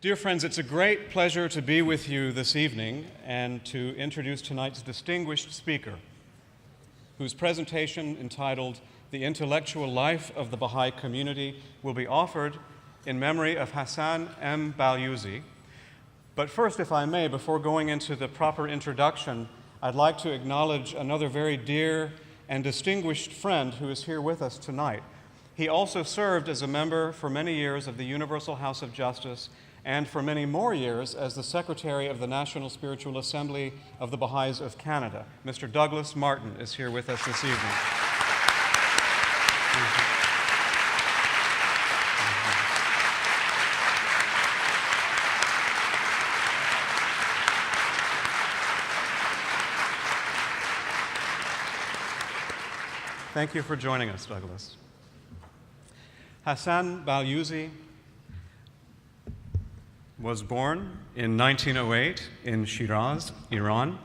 Dear friends, it's a great pleasure to be with you this evening and to introduce tonight's distinguished speaker, whose presentation entitled The Intellectual Life of the Baha'i Community will be offered in memory of Hassan M. Balyuzi. But first, if I may, before going into the proper introduction, I'd like to acknowledge another very dear and distinguished friend who is here with us tonight. He also served as a member for many years of the Universal House of Justice and for many more years as the Secretary of the National Spiritual Assembly of the Baha'is of Canada. Mr. Douglas Martin is here with us this evening. Thank you for joining us, Douglas. Hassan Balyuzi was born in 1908 in Shiraz, Iran,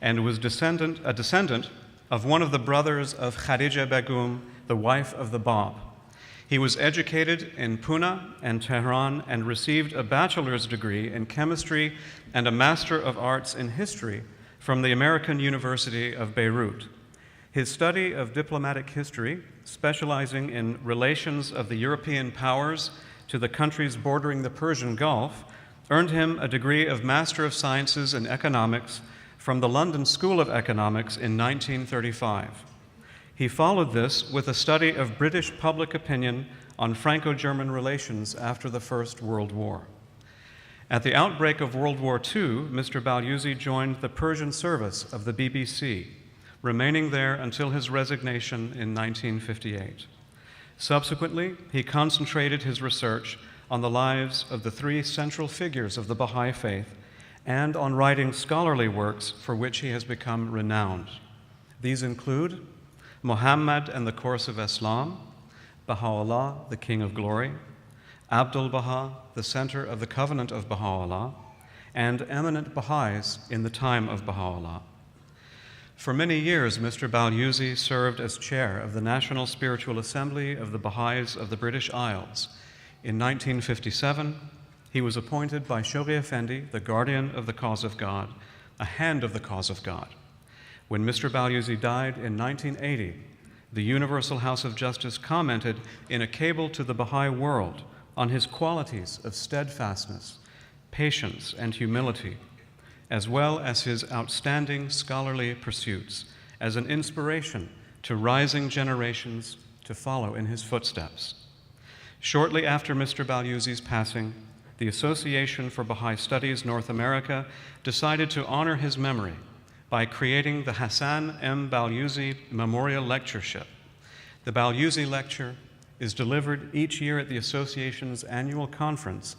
and was a descendant of one of the brothers of Khadija Begum, the wife of the Bab. He was educated in Pune and Tehran and received a bachelor's degree in chemistry and a Master of Arts in history from the American University of Beirut. His study of diplomatic history, specializing in relations of the European powers to the countries bordering the Persian Gulf, earned him a degree of Master of Sciences in Economics from the London School of Economics in 1935. He followed this with a study of British public opinion on Franco-German relations after the First World War. At the outbreak of World War II, Mr. Balyuzi joined the Persian service of the BBC, remaining there until his resignation in 1958. Subsequently, he concentrated his research on the lives of the three central figures of the Baha'i faith and on writing scholarly works for which he has become renowned. These include Muhammad and the Course of Islam, Baha'u'llah, the King of Glory, Abdul-Baha, the Center of the Covenant of Baha'u'llah, and Eminent Baha'is in the Time of Baha'u'llah. For many years, Mr. Balyuzi served as chair of the National Spiritual Assembly of the Baha'is of the British Isles. In 1957, he was appointed by Shoghi Effendi, the guardian of the cause of God, a hand of the cause of God. When Mr. Balyuzi died in 1980, the Universal House of Justice commented in a cable to the Baha'i world on his qualities of steadfastness, patience, and humility, as well as his outstanding scholarly pursuits as an inspiration to rising generations to follow in his footsteps. Shortly after Mr. Balyuzi's passing, the Association for Baha'i Studies North America decided to honor his memory by creating the Hassan M. Balyuzi Memorial Lectureship. The Balyuzi Lecture is delivered each year at the association's annual conference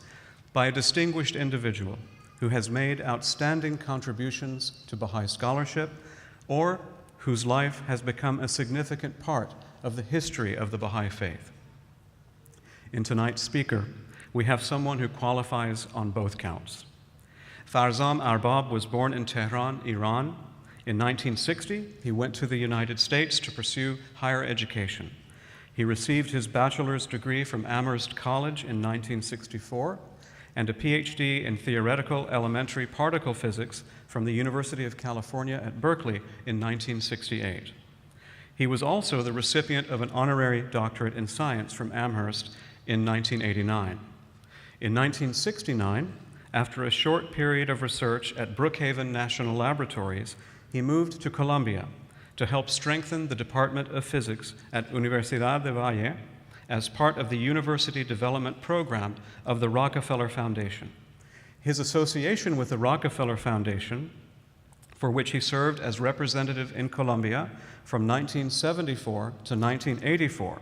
by a distinguished individual who has made outstanding contributions to Baha'i scholarship or whose life has become a significant part of the history of the Baha'i faith. In tonight's speaker, we have someone who qualifies on both counts. Farzam Arbab was born in Tehran, Iran. In 1960, he went to the United States to pursue higher education. He received his bachelor's degree from Amherst College in 1964 and a PhD in theoretical elementary particle physics from the University of California at Berkeley in 1968. He was also the recipient of an honorary doctorate in science from Amherst in 1989. In 1969, after a short period of research at Brookhaven National Laboratories, he moved to Columbia to help strengthen the Department of Physics at Universidad de Valle as part of the University Development Program of the Rockefeller Foundation. His association with the Rockefeller Foundation, for which he served as representative in Columbia from 1974 to 1984,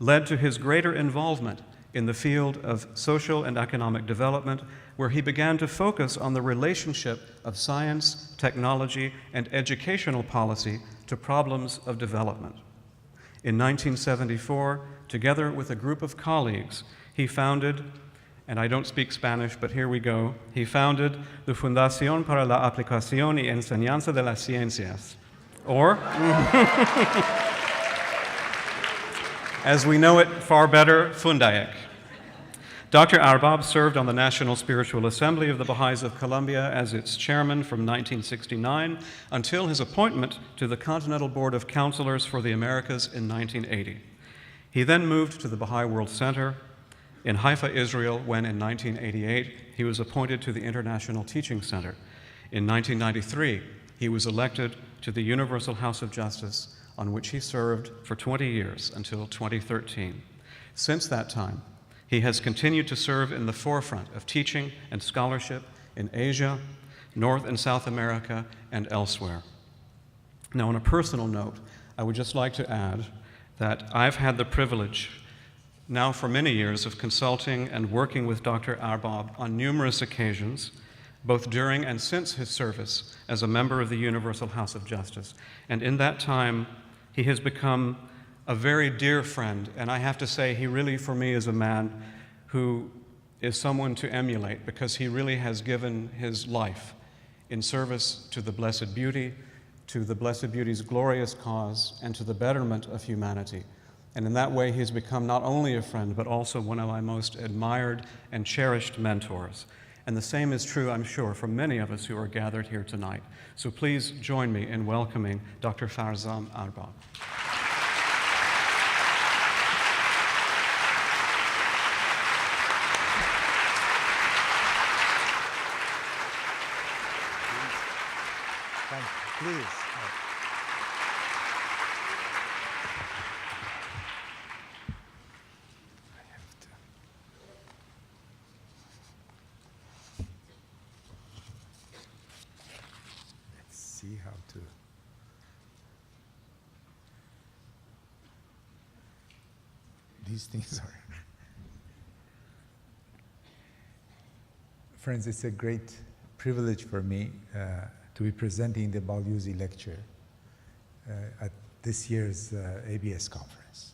led to his greater involvement in the field of social and economic development, where he began to focus on the relationship of science, technology, and educational policy to problems of development. In 1974, together with a group of colleagues, he founded, and I don't speak Spanish, but here we go, he founded the Fundación para la Aplicación y Enseñanza de las Ciencias, or as we know it far better, Fundaic. Dr. Arbab served on the National Spiritual Assembly of the Baha'is of Colombia as its chairman from 1969 until his appointment to the Continental Board of Counselors for the Americas in 1980. He then moved to the Baha'i World Center in Haifa, Israel, when in 1988 he was appointed to the International Teaching Center. In 1993, he was elected to the Universal House of Justice, on which he served for 20 years until 2013. Since that time, he has continued to serve in the forefront of teaching and scholarship in Asia, North and South America, and elsewhere. Now, on a personal note, I would just like to add that I've had the privilege now for many years of consulting and working with Dr. Arbab on numerous occasions, both during and since his service as a member of the Universal House of Justice. And in that time, he has become a very dear friend, and I have to say he really, for me, is a man who is someone to emulate because he really has given his life in service to the Blessed Beauty, to the Blessed Beauty's glorious cause, and to the betterment of humanity. And in that way, he's become not only a friend, but also one of my most admired and cherished mentors. And the same is true, I'm sure, for many of us who are gathered here tonight. So please join me in welcoming Dr. Farzam Arbab. Please. Let's see how to. These things are. Friends, it's a great privilege for me to be presenting the Balyuzi lecture at this year's ABS conference.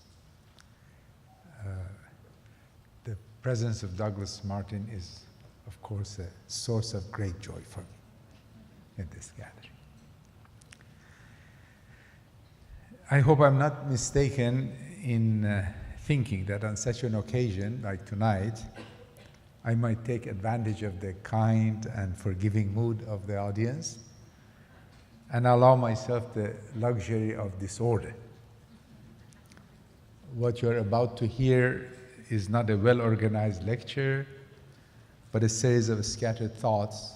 The presence of Douglas Martin is, of course, a source of great joy for me in this gathering. I hope I'm not mistaken in thinking that on such an occasion like tonight, I might take advantage of the kind and forgiving mood of the audience and allow myself the luxury of disorder. What you're about to hear is not a well-organized lecture, but a series of scattered thoughts,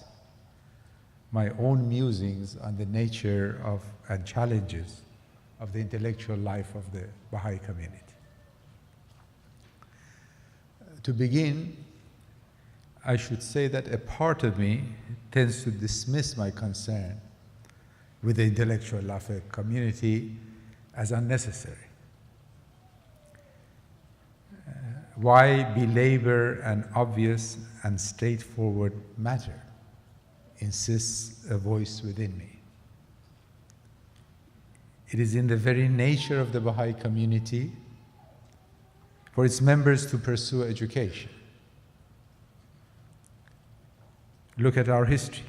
my own musings on the nature of and challenges of the intellectual life of the Baha'i community. To begin, I should say that a part of me tends to dismiss my concern with the intellectual life of the community as unnecessary. Why belabor an obvious and straightforward matter, insists a voice within me. It is in the very nature of the Baha'i community for its members to pursue education. Look at our history.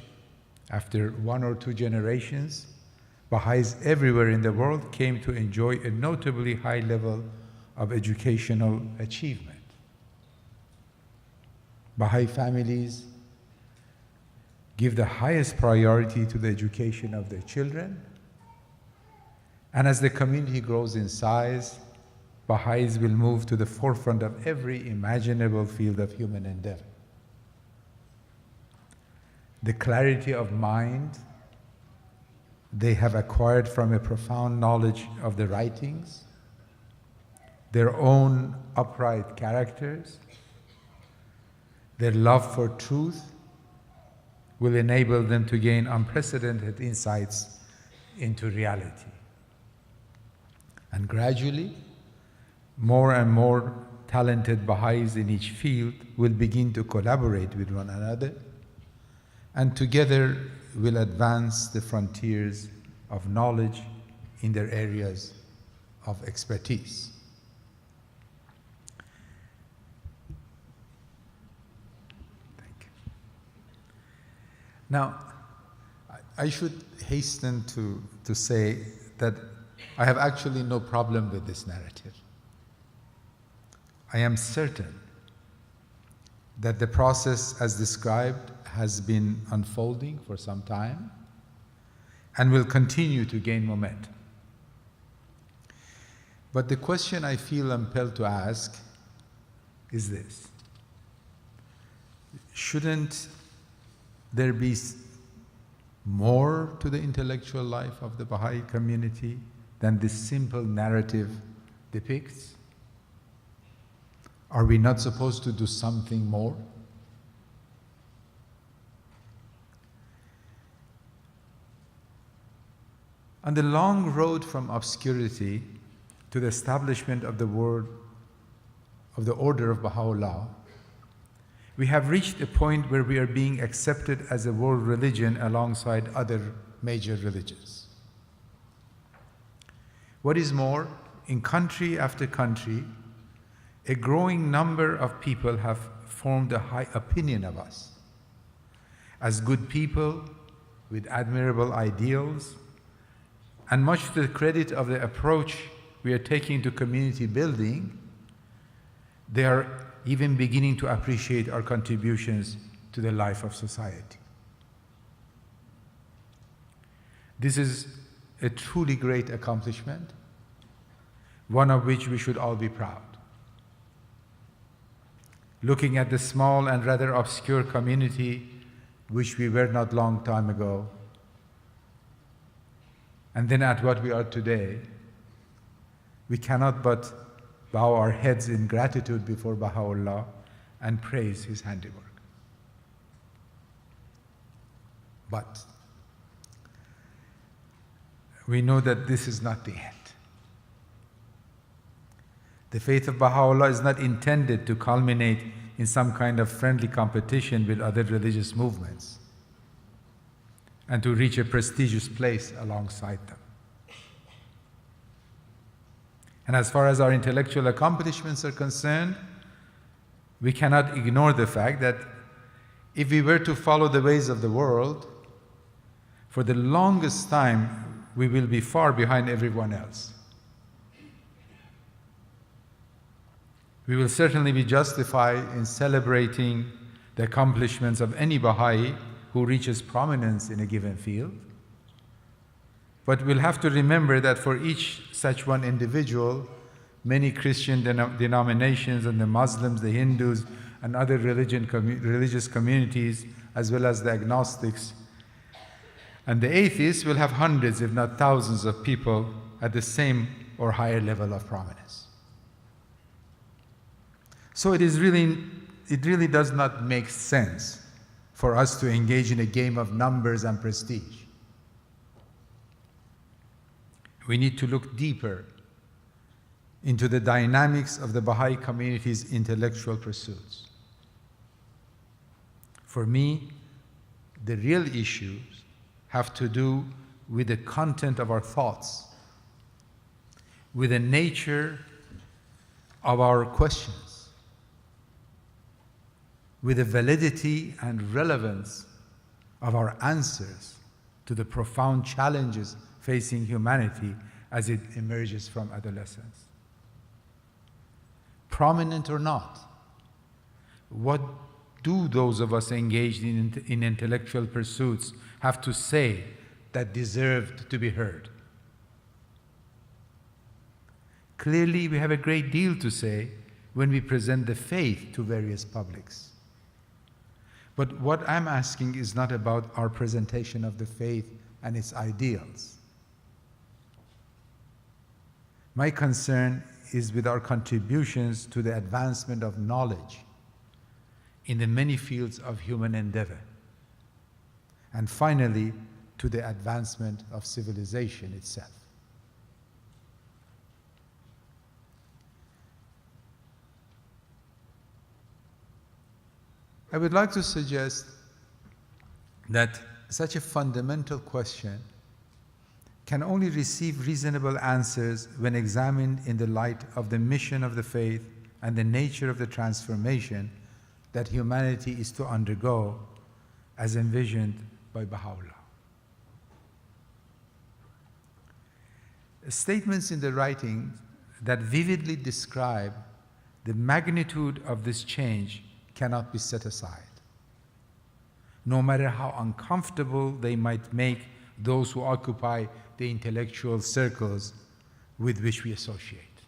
After one or two generations, Baha'is everywhere in the world came to enjoy a notably high level of educational achievement. Baha'i families give the highest priority to the education of their children, and as the community grows in size, Baha'is will move to the forefront of every imaginable field of human endeavor. The clarity of mind they have acquired from a profound knowledge of the writings, their own upright characters, their love for truth will enable them to gain unprecedented insights into reality. And gradually, more and more talented Baha'is in each field will begin to collaborate with one another, and together will advance the frontiers of knowledge in their areas of expertise. Thank you. Now, I should hasten to say that I have actually no problem with this narrative. I am certain that the process as described has been unfolding for some time and will continue to gain momentum. But the question I feel impelled to ask is this: shouldn't there be more to the intellectual life of the Baha'i community than this simple narrative depicts? Are we not supposed to do something more? On the long road from obscurity to the establishment of the order of Baha'u'llah, we have reached a point where we are being accepted as a world religion alongside other major religions. What is more, in country after country, a growing number of people have formed a high opinion of us as good people with admirable ideals, and much to the credit of the approach we are taking to community building, they are even beginning to appreciate our contributions to the life of society. This is a truly great accomplishment, one of which we should all be proud. Looking at the small and rather obscure community which we were not long time ago, and then at what we are today, we cannot but bow our heads in gratitude before Baha'u'llah and praise his handiwork. But we know that this is not the end. The faith of Baha'u'llah is not intended to culminate in some kind of friendly competition with other religious movements and to reach a prestigious place alongside them. And as far as our intellectual accomplishments are concerned, we cannot ignore the fact that if we were to follow the ways of the world, for the longest time we will be far behind everyone else. We will certainly be justified in celebrating the accomplishments of any Baha'i who reaches prominence in a given field. But we'll have to remember that for each such one individual, many Christian denominations and the Muslims, the Hindus, and other religious communities, as well as the agnostics and the atheists, will have hundreds, if not thousands, of people at the same or higher level of prominence. So it really does not make sense for us to engage in a game of numbers and prestige. We need to look deeper into the dynamics of the Baha'i community's intellectual pursuits. For me, the real issues have to do with the content of our thoughts, with the nature of our questions, with the validity and relevance of our answers to the profound challenges facing humanity as it emerges from adolescence. Prominent or not, what do those of us engaged in intellectual pursuits have to say that deserved to be heard? Clearly, we have a great deal to say when we present the faith to various publics. But what I'm asking is not about our presentation of the faith and its ideals. My concern is with our contributions to the advancement of knowledge in the many fields of human endeavor, and finally, to the advancement of civilization itself. I would like to suggest that such a fundamental question can only receive reasonable answers when examined in the light of the mission of the faith and the nature of the transformation that humanity is to undergo as envisioned by Baha'u'llah. Statements in the writings that vividly describe the magnitude of this change cannot be set aside, no matter how uncomfortable they might make those who occupy the intellectual circles with which we associate,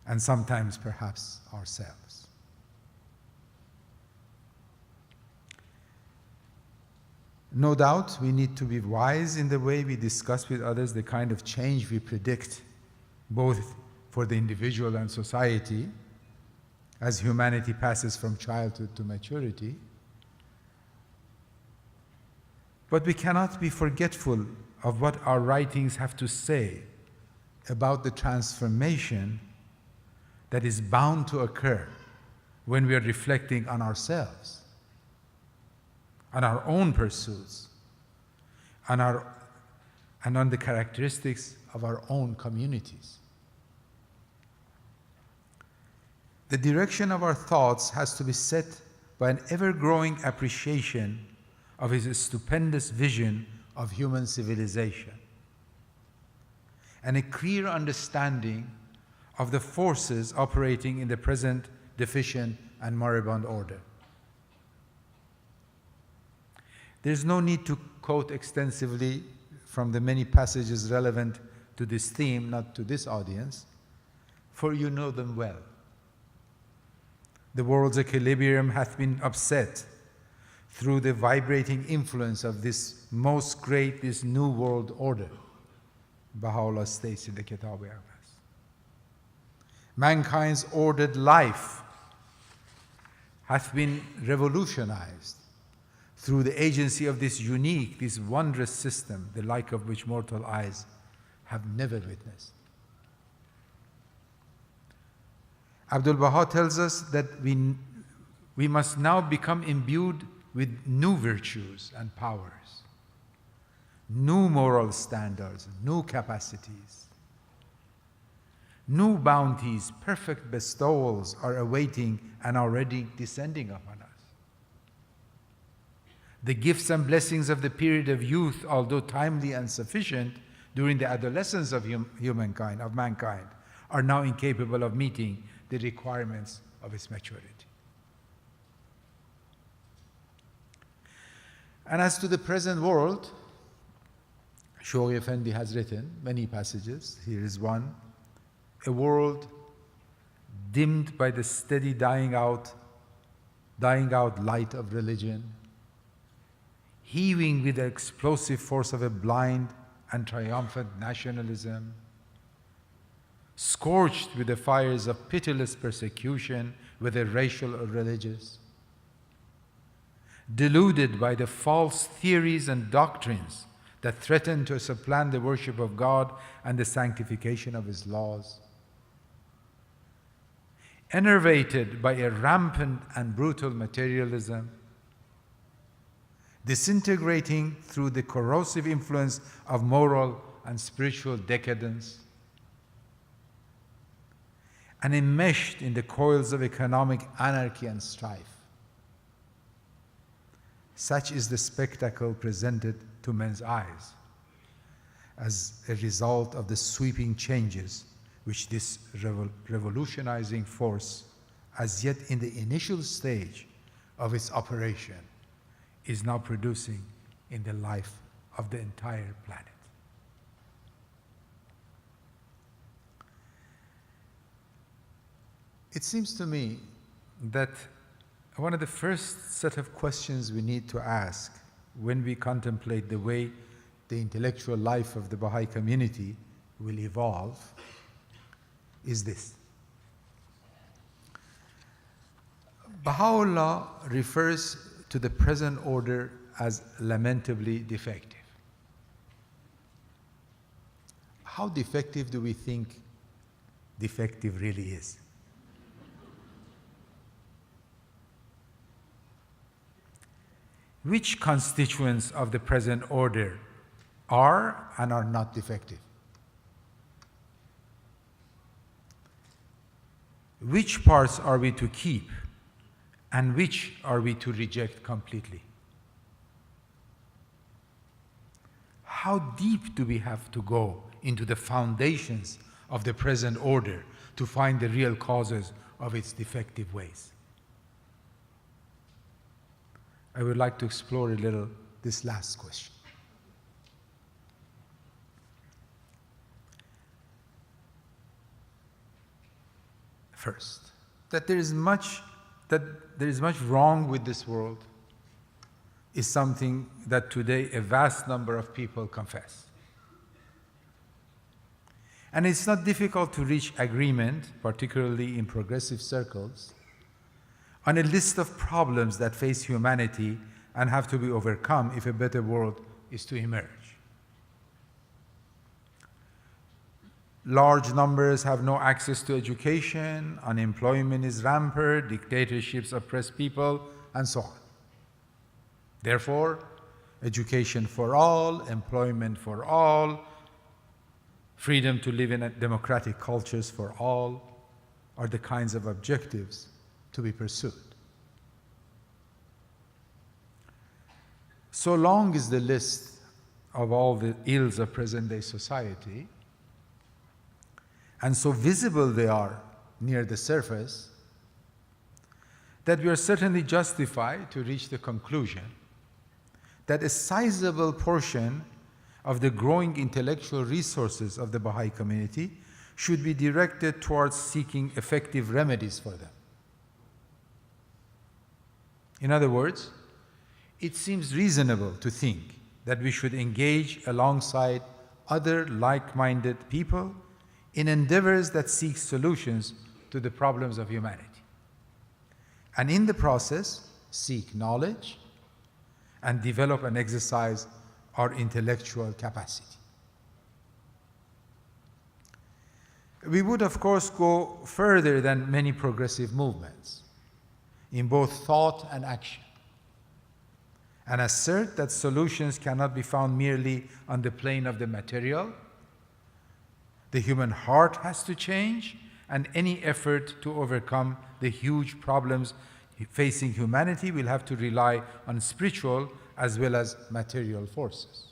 and sometimes perhaps ourselves. No doubt we need to be wise in the way we discuss with others the kind of change we predict, both for the individual and society, as humanity passes from childhood to maturity. But we cannot be forgetful of what our writings have to say about the transformation that is bound to occur when we are reflecting on ourselves, on our own pursuits, and on the characteristics of our own communities. The direction of our thoughts has to be set by an ever-growing appreciation of his stupendous vision of human civilization, and a clear understanding of the forces operating in the present deficient and moribund order. There is no need to quote extensively from the many passages relevant to this theme, not to this audience, for you know them well. The world's equilibrium hath been upset through the vibrating influence of this most great, this new world order, Baha'u'llah states in the Kitab Arbab. Mankind's ordered life hath been revolutionized through the agency of this unique, this wondrous system, the like of which mortal eyes have never witnessed. Abdul Baha tells us that we must now become imbued with new virtues and powers, new moral standards, new capacities. New bounties, perfect bestowals are awaiting and already descending upon us. The gifts and blessings of the period of youth, although timely and sufficient during the adolescence of mankind, are now incapable of meeting the requirements of its maturity. And as to the present world, Shoghi Effendi has written many passages. Here is one. A world dimmed by the steady dying out light of religion, heaving with the explosive force of a blind and triumphant nationalism, scorched with the fires of pitiless persecution, whether racial or religious, deluded by the false theories and doctrines that threaten to supplant the worship of God and the sanctification of His laws, enervated by a rampant and brutal materialism, disintegrating through the corrosive influence of moral and spiritual decadence, and enmeshed in the coils of economic anarchy and strife. Such is the spectacle presented to men's eyes as a result of the sweeping changes which this revolutionizing force, as yet in the initial stage of its operation, is now producing in the life of the entire planet. It seems to me that one of the first set of questions we need to ask when we contemplate the way the intellectual life of the Baha'i community will evolve is this. Baha'u'llah refers to the present order as lamentably defective. How defective do we think defective really is? Which constituents of the present order are and are not defective? Which parts are we to keep and which are we to reject completely? How deep do we have to go into the foundations of the present order to find the real causes of its defective ways? I would like to explore a little this last question. First, that there is much wrong with this world is something that today a vast number of people confess. And it's not difficult to reach agreement, particularly in progressive circles, on a list of problems that face humanity and have to be overcome if a better world is to emerge. Large numbers have no access to education, unemployment is rampant, dictatorships oppress people, and so on. Therefore, education for all, employment for all, freedom to live in democratic cultures for all are the kinds of objectives to be pursued. So long is the list of all the ills of present-day society, and so visible they are near the surface, that we are certainly justified to reach the conclusion that a sizable portion of the growing intellectual resources of the Baha'i community should be directed towards seeking effective remedies for them. In other words, it seems reasonable to think that we should engage alongside other like-minded people in endeavors that seek solutions to the problems of humanity, and in the process seek knowledge and develop and exercise our intellectual capacity. We would, of course, go further than many progressive movements in both thought and action, and assert that solutions cannot be found merely on the plane of the material. The human heart has to change, and any effort to overcome the huge problems facing humanity will have to rely on spiritual as well as material forces.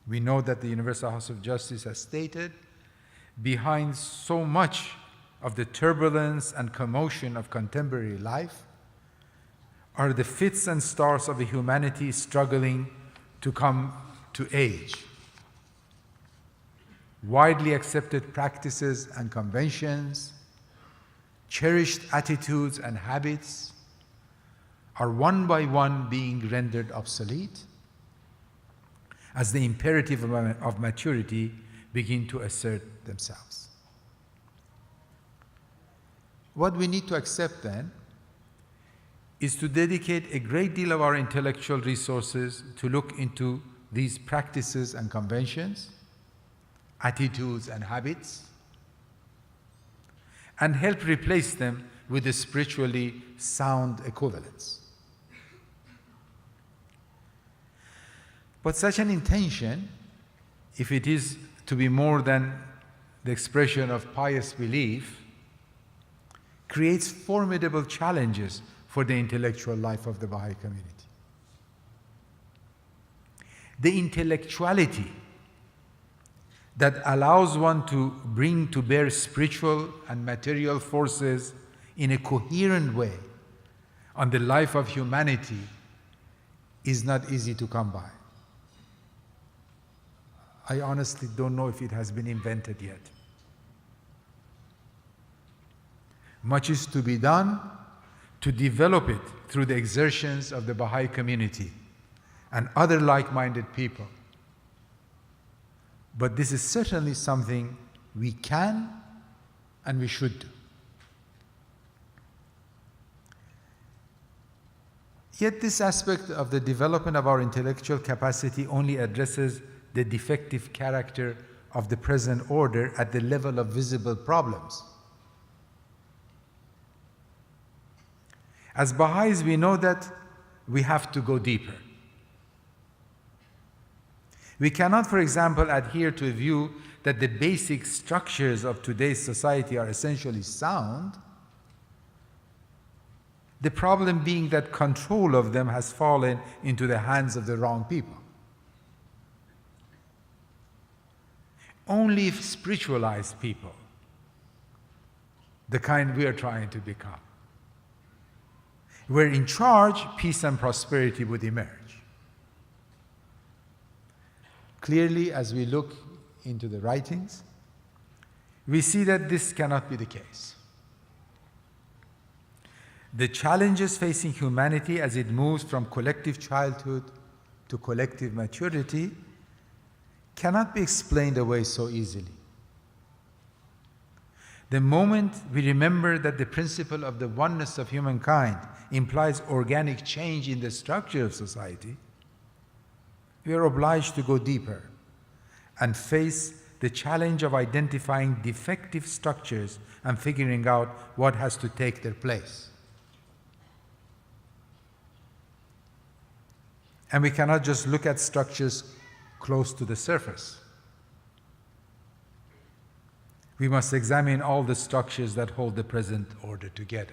We know that the Universal House of Justice has stated, behind so much of the turbulence and commotion of contemporary life are the fits and starts of a humanity struggling to come to age. Widely accepted practices and conventions, cherished attitudes and habits are one by one being rendered obsolete as the imperative of maturity begin to assert themselves. What we need to accept then is to dedicate a great deal of our intellectual resources to look into these practices and conventions, attitudes and habits, and help replace them with the spiritually sound equivalents. But such an intention, if it is to be more than the expression of pious belief, creates formidable challenges for the intellectual life of the Baha'i community. The intellectuality that allows one to bring to bear spiritual and material forces in a coherent way on the life of humanity is not easy to come by. I honestly don't know if it has been invented yet. Much is to be done to develop it through the exertions of the Baha'i community and other like-minded people. But this is certainly something we can and we should do. Yet this aspect of the development of our intellectual capacity only addresses the defective character of the present order at the level of visible problems. As Baha'is, we know that we have to go deeper. We cannot, for example, adhere to a view that the basic structures of today's society are essentially sound, the problem being that control of them has fallen into the hands of the wrong people. Only if spiritualized people, the kind we are trying to become, were in charge, peace and prosperity would emerge. Clearly, as we look into the writings, we see that this cannot be the case. The challenges facing humanity as it moves from collective childhood to collective maturity cannot be explained away so easily. The moment we remember that the principle of the oneness of humankind implies organic change in the structure of society, we are obliged to go deeper and face the challenge of identifying defective structures and figuring out what has to take their place. And we cannot just look at structures close to the surface. We must examine all the structures that hold the present order together.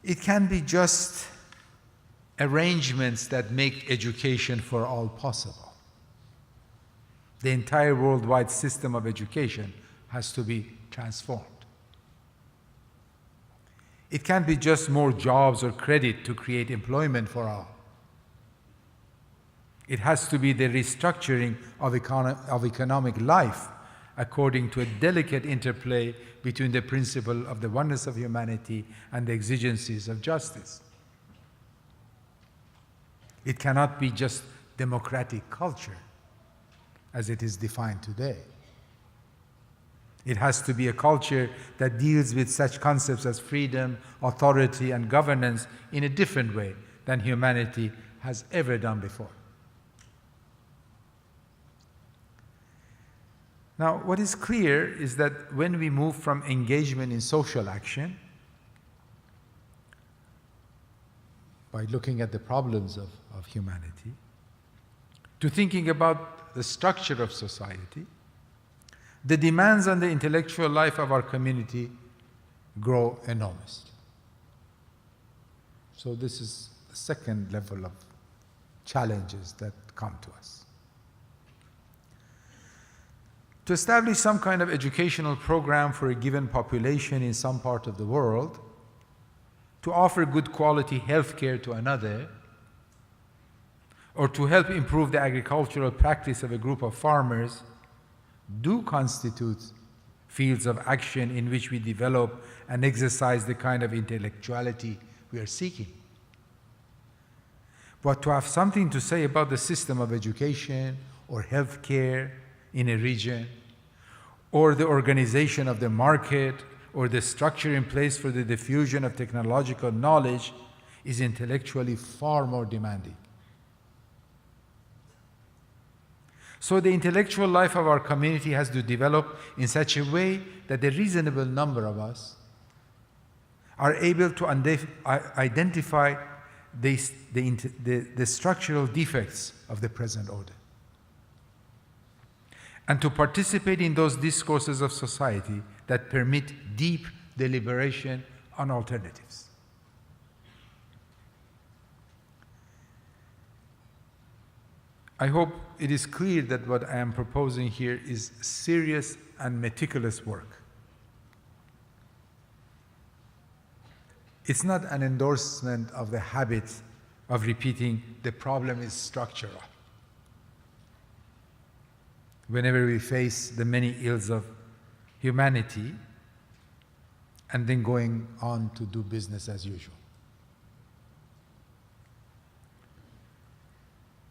It can be just arrangements that make education for all possible. The entire worldwide system of education has to be transformed. It can't be just more jobs or credit to create employment for all. It has to be the restructuring of economic life according to a delicate interplay between the principle of the oneness of humanity and the exigencies of justice. It cannot be just democratic culture as it is defined today. It has to be a culture that deals with such concepts as freedom, authority, and governance in a different way than humanity has ever done before. Now, what is clear is that when we move from engagement in social action, by looking at the problems of humanity, to thinking about the structure of society, the demands on the intellectual life of our community grow enormously. So this is the second level of challenges that come to us. To establish some kind of educational program for a given population in some part of the world, to offer good quality health care to another, or to help improve the agricultural practice of a group of farmers, do constitute fields of action in which we develop and exercise the kind of intellectuality we are seeking. But to have something to say about the system of education or health care in a region, or the organization of the market, or the structure in place for the diffusion of technological knowledge is intellectually far more demanding. So the intellectual life of our community has to develop in such a way that a reasonable number of us are able to identify the structural defects of the present order, and to participate in those discourses of society that permit deep deliberation on alternatives. I hope it is clear that what I am proposing here is serious and meticulous work. It's not an endorsement of the habit of repeating the problem is structural whenever we face the many ills of humanity and then going on to do business as usual.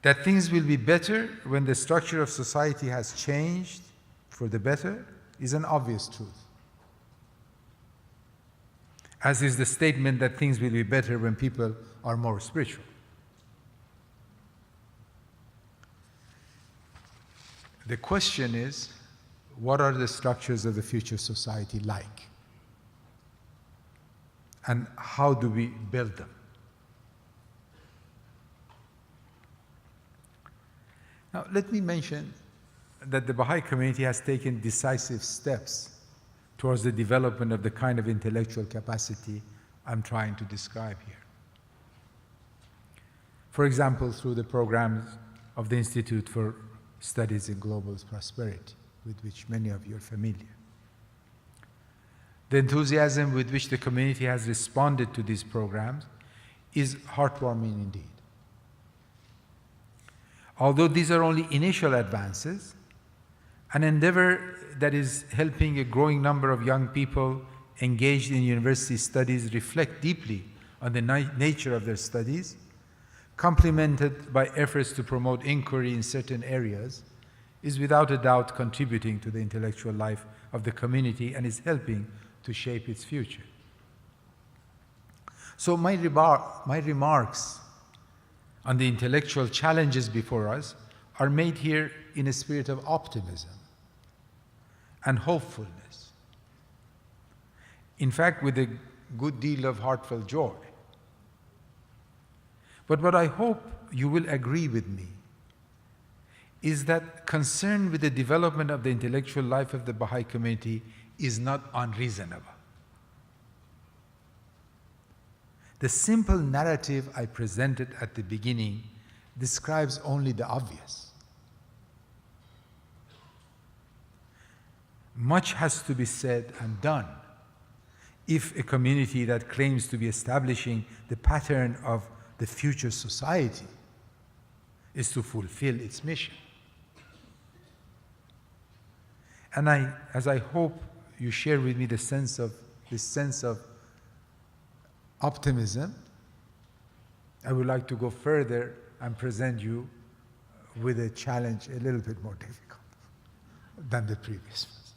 That things will be better when the structure of society has changed for the better is an obvious truth, as is the statement that things will be better when people are more spiritual. The question is, what are the structures of the future society like? And how do we build them? Now, let me mention that the Baha'i community has taken decisive steps towards the development of the kind of intellectual capacity I'm trying to describe here. For example, through the programs of the Institute for Studies in Global Prosperity, with which many of you are familiar. The enthusiasm with which the community has responded to these programs is heartwarming indeed. Although these are only initial advances, an endeavor that is helping a growing number of young people engaged in university studies reflect deeply on the nature of their studies, complemented by efforts to promote inquiry in certain areas, is without a doubt contributing to the intellectual life of the community and is helping to shape its future. So my remarks on the intellectual challenges before us are made here in a spirit of optimism and hopefulness. In fact, with a good deal of heartfelt joy. But what I hope you will agree with me is that concern with the development of the intellectual life of the Baha'i community is not unreasonable. The simple narrative I presented at the beginning describes only the obvious. Much has to be said and done if a community that claims to be establishing the pattern of the future society is to fulfill its mission. And as I hope you share with me this sense of optimism, I would like to go further and present you with a challenge a little bit more difficult than the previous ones.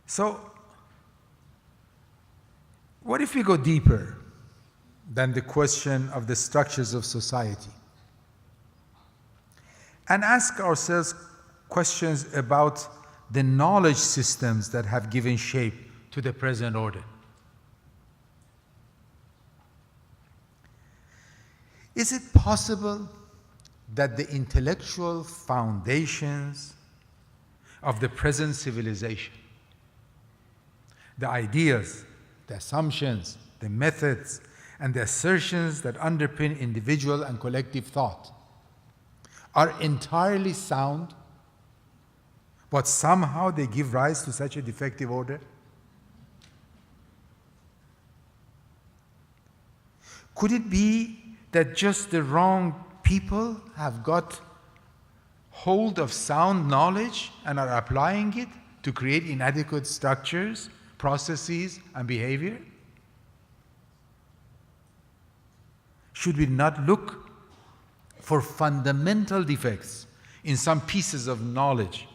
So, what if we go deeper than the question of the structures of society and ask ourselves questions about the knowledge systems that have given shape to the present order? Is it possible that the intellectual foundations of the present civilization, the ideas, the assumptions, the methods, and the assertions that underpin individual and collective thought are entirely sound, but somehow they give rise to such a defective order? Could it be that just the wrong people have got hold of sound knowledge and are applying it to create inadequate structures, processes, and behavior? Should we not look for fundamental defects in some pieces of knowledge,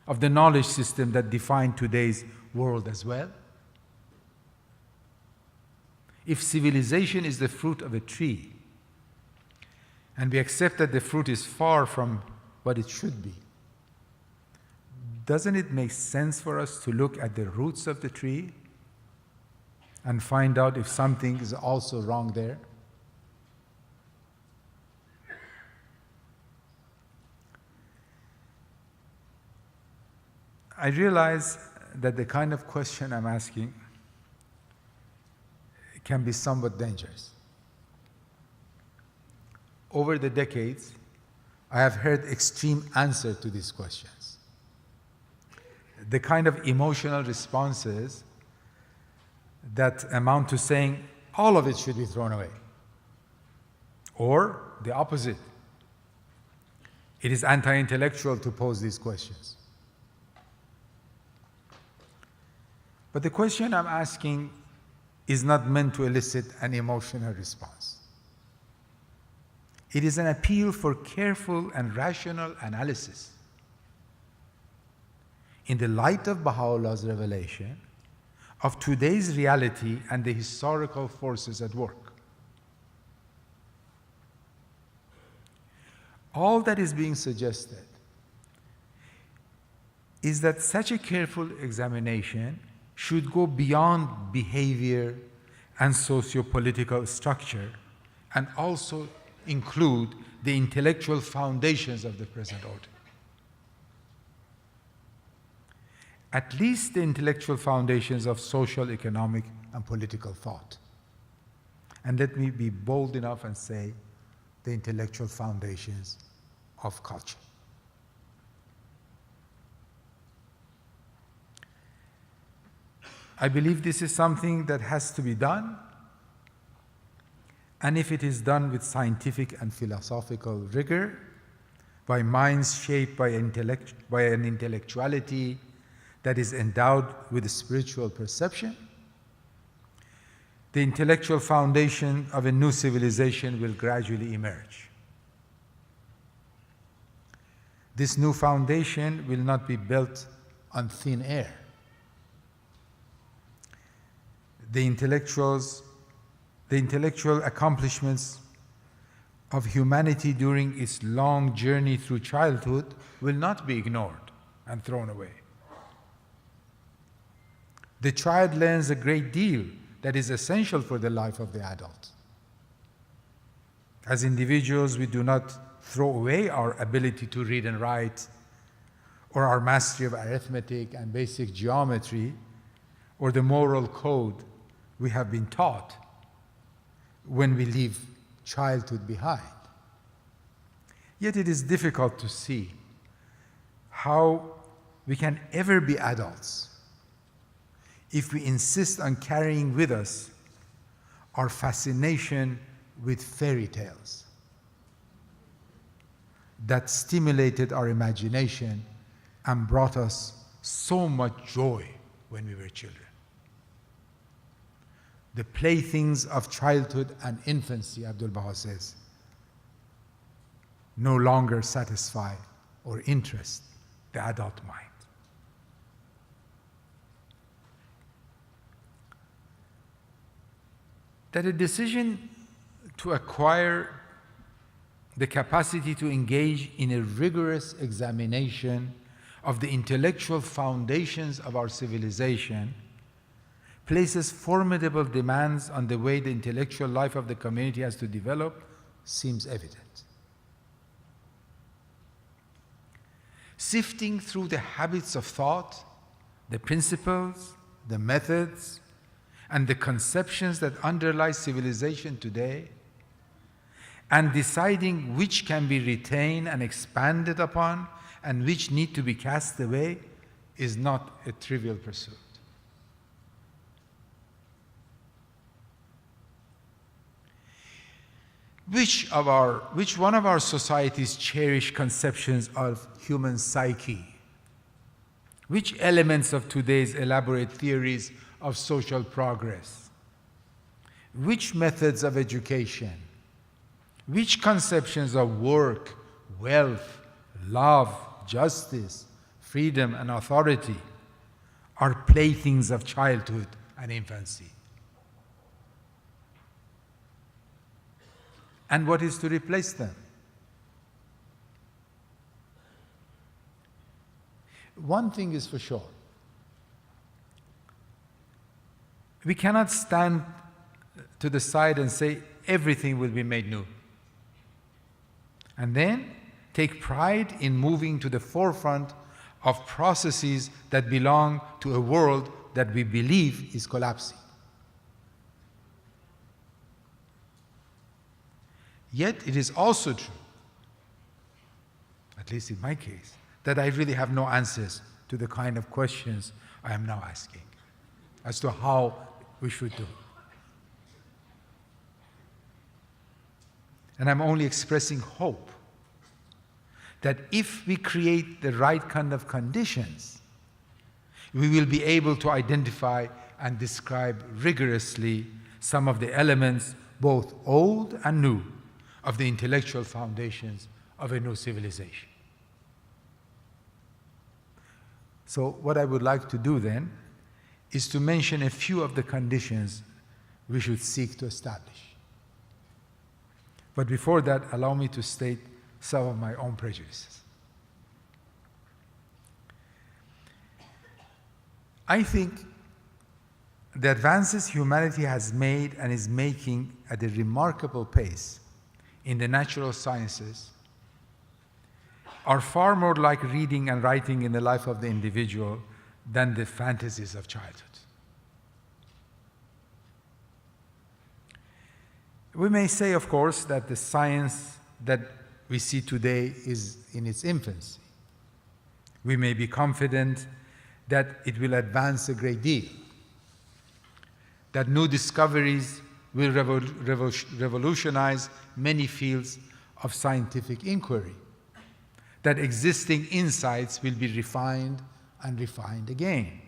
of the knowledge system that define today's world as well? If civilization is the fruit of a tree, and we accept that the fruit is far from what it should be, doesn't it make sense for us to look at the roots of the tree and find out if something is also wrong there? I realize that the kind of question I'm asking can be somewhat dangerous. Over the decades, I have heard extreme answers to these questions. The kind of emotional responses that amount to saying all of it should be thrown away. Or the opposite. It is anti-intellectual to pose these questions. But the question I'm asking is not meant to elicit an emotional response. It is an appeal for careful and rational analysis in the light of Baha'u'llah's revelation of today's reality and the historical forces at work. All that is being suggested is that such a careful examination should go beyond behavior and socio-political structure and also include the intellectual foundations of the present order. At least the intellectual foundations of social, economic, and political thought. And let me be bold enough and say the intellectual foundations of culture. I believe this is something that has to be done, and if it is done with scientific and philosophical rigor, by minds shaped by an intellectuality that is endowed with a spiritual perception, the intellectual foundation of a new civilization will gradually emerge. This new foundation will not be built on thin air. The intellectual accomplishments of humanity during its long journey through childhood will not be ignored and thrown away. The child learns a great deal that is essential for the life of the adult. As individuals, we do not throw away our ability to read and write, or our mastery of arithmetic and basic geometry, or the moral code we have been taught when we leave childhood behind. Yet it is difficult to see how we can ever be adults if we insist on carrying with us our fascination with fairy tales that stimulated our imagination and brought us so much joy when we were children. The playthings of childhood and infancy, Abdul Baha says, no longer satisfy or interest the adult mind. That a decision to acquire the capacity to engage in a rigorous examination of the intellectual foundations of our civilization places formidable demands on the way the intellectual life of the community has to develop seems evident. Sifting through the habits of thought, the principles, the methods, and the conceptions that underlie civilization today, and deciding which can be retained and expanded upon and which need to be cast away is not a trivial pursuit. Which one of our societies cherish conceptions of human psyche? Which elements of today's elaborate theories of social progress? Which methods of education? Which conceptions of work, wealth, love, justice, freedom, and authority are playthings of childhood and infancy? And what is to replace them? One thing is for sure. We cannot stand to the side and say everything will be made new, and then take pride in moving to the forefront of processes that belong to a world that we believe is collapsing. Yet it is also true, at least in my case, that I really have no answers to the kind of questions I am now asking as to how we should do. And I'm only expressing hope that if we create the right kind of conditions, we will be able to identify and describe rigorously some of the elements, both old and new, of the intellectual foundations of a new civilization. So what I would like to do then is to mention a few of the conditions we should seek to establish. But before that, allow me to state some of my own prejudices. I think the advances humanity has made and is making at a remarkable pace in the natural sciences are far more like reading and writing in the life of the individual than the fantasies of childhood. We may say, of course, that the science that we see today is in its infancy. We may be confident that it will advance a great deal. that new discoveries will revolutionize many fields of scientific inquiry, that existing insights will be refined and refined again.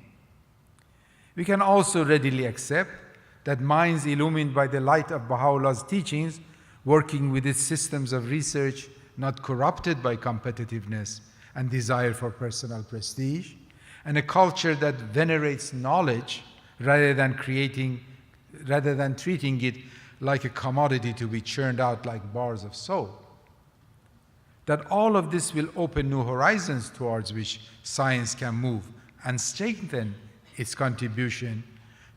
We can also readily accept that minds illumined by the light of Baha'u'llah's teachings, working with its systems of research, not corrupted by competitiveness and desire for personal prestige, and a culture that venerates knowledge rather than treating it like a commodity to be churned out like bars of soap, that all of this will open new horizons towards which science can move and strengthen its contribution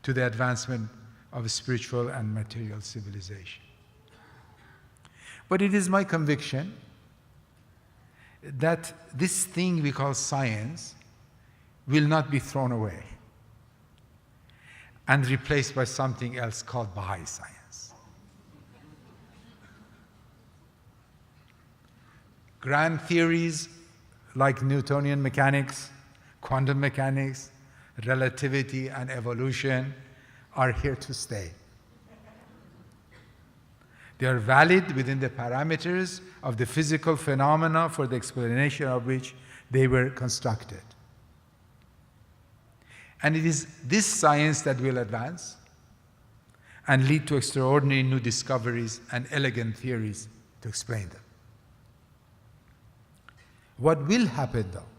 to the advancement of spiritual and material civilization. But it is my conviction that this thing we call science will not be thrown away and replaced by something else called Bahá'í science. Grand theories like Newtonian mechanics, quantum mechanics, relativity, and evolution are here to stay. They are valid within the parameters of the physical phenomena for the explanation of which they were constructed. And it is this science that will advance and lead to extraordinary new discoveries and elegant theories to explain them. What will happen, though,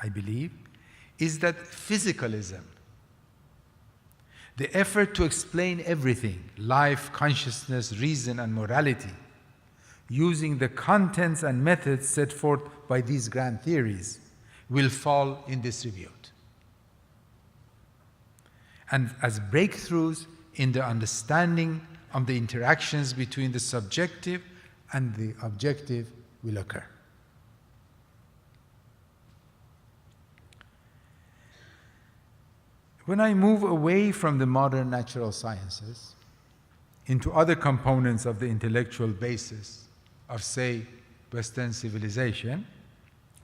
I believe, is that physicalism, the effort to explain everything, life, consciousness, reason, and morality, using the contents and methods set forth by these grand theories, will fall in disrepute. And as breakthroughs in the understanding of the interactions between the subjective and the objective will occur. When I move away from the modern natural sciences into other components of the intellectual basis of, say, Western civilization,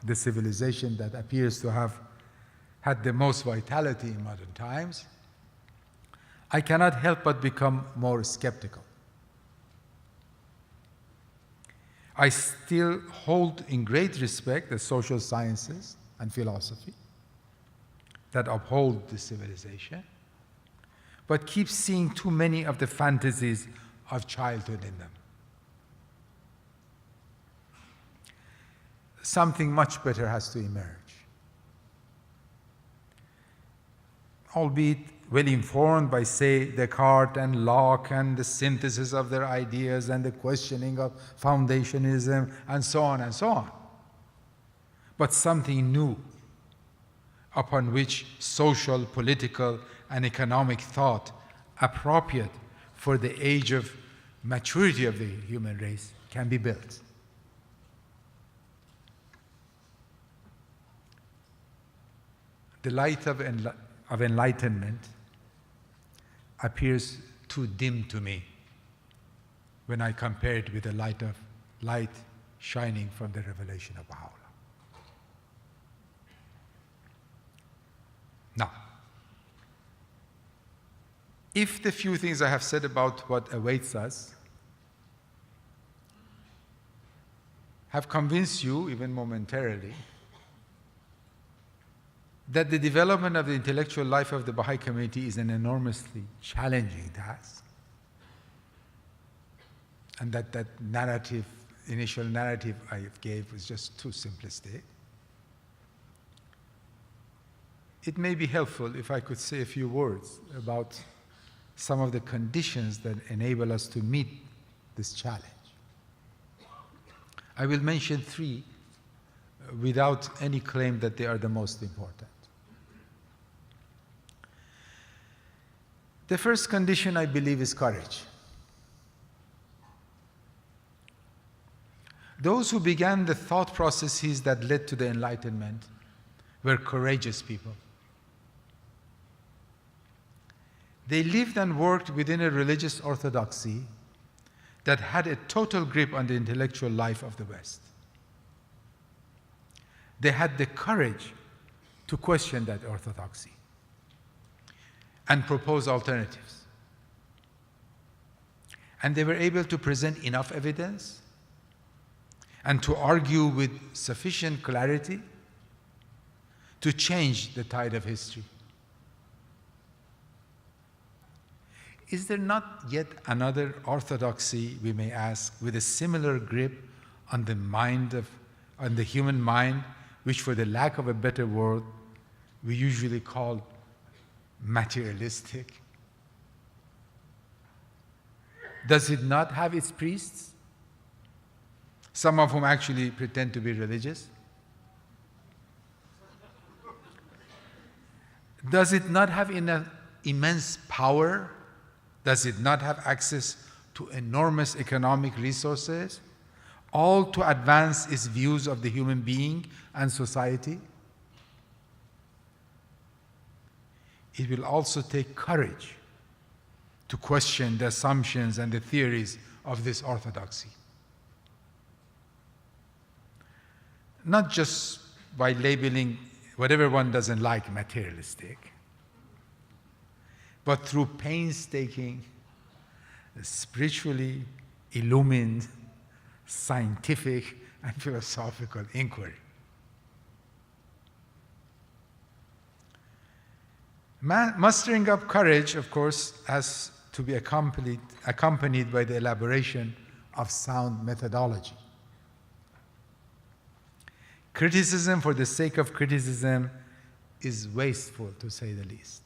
the civilization that appears to have had the most vitality in modern times, I cannot help but become more skeptical. I still hold in great respect the social sciences and philosophy that uphold this civilization, but keep seeing too many of the fantasies of childhood in them. Something much better has to emerge. Albeit well informed by, say, Descartes and Locke and the synthesis of their ideas and the questioning of foundationism and so on and so on. But something new upon which social, political, and economic thought appropriate for the age of maturity of the human race can be built. The light of enlightenment appears too dim to me when I compare it with the light shining from the revelation of Baha'u'llah. Now, if the few things I have said about what awaits us have convinced you, even momentarily, that the development of the intellectual life of the Baha'i community is an enormously challenging task, and that narrative, initial narrative I gave was just too simplistic, it may be helpful if I could say a few words about some of the conditions that enable us to meet this challenge. I will mention three without any claim that they are the most important. The first condition, I believe, is courage. Those who began the thought processes that led to the Enlightenment were courageous people. They lived and worked within a religious orthodoxy that had a total grip on the intellectual life of the West. They had the courage to question that orthodoxy. and propose alternatives. And they were able to present enough evidence and to argue with sufficient clarity to change the tide of history. Is there not yet another orthodoxy, we may ask, with a similar grip on the human mind, which for the lack of a better word, we usually call materialistic? Does it not have its priests, some of whom actually pretend to be religious? Does it not have immense power? Does it not have access to enormous economic resources, all to advance its views of the human being and society? It will also take courage to question the assumptions and the theories of this orthodoxy. Not just by labeling whatever one doesn't like materialistic, but through painstaking, spiritually illumined, scientific and philosophical inquiry. Mustering up courage, of course, has to be accompanied by the elaboration of sound methodology. Criticism for the sake of criticism is wasteful, to say the least.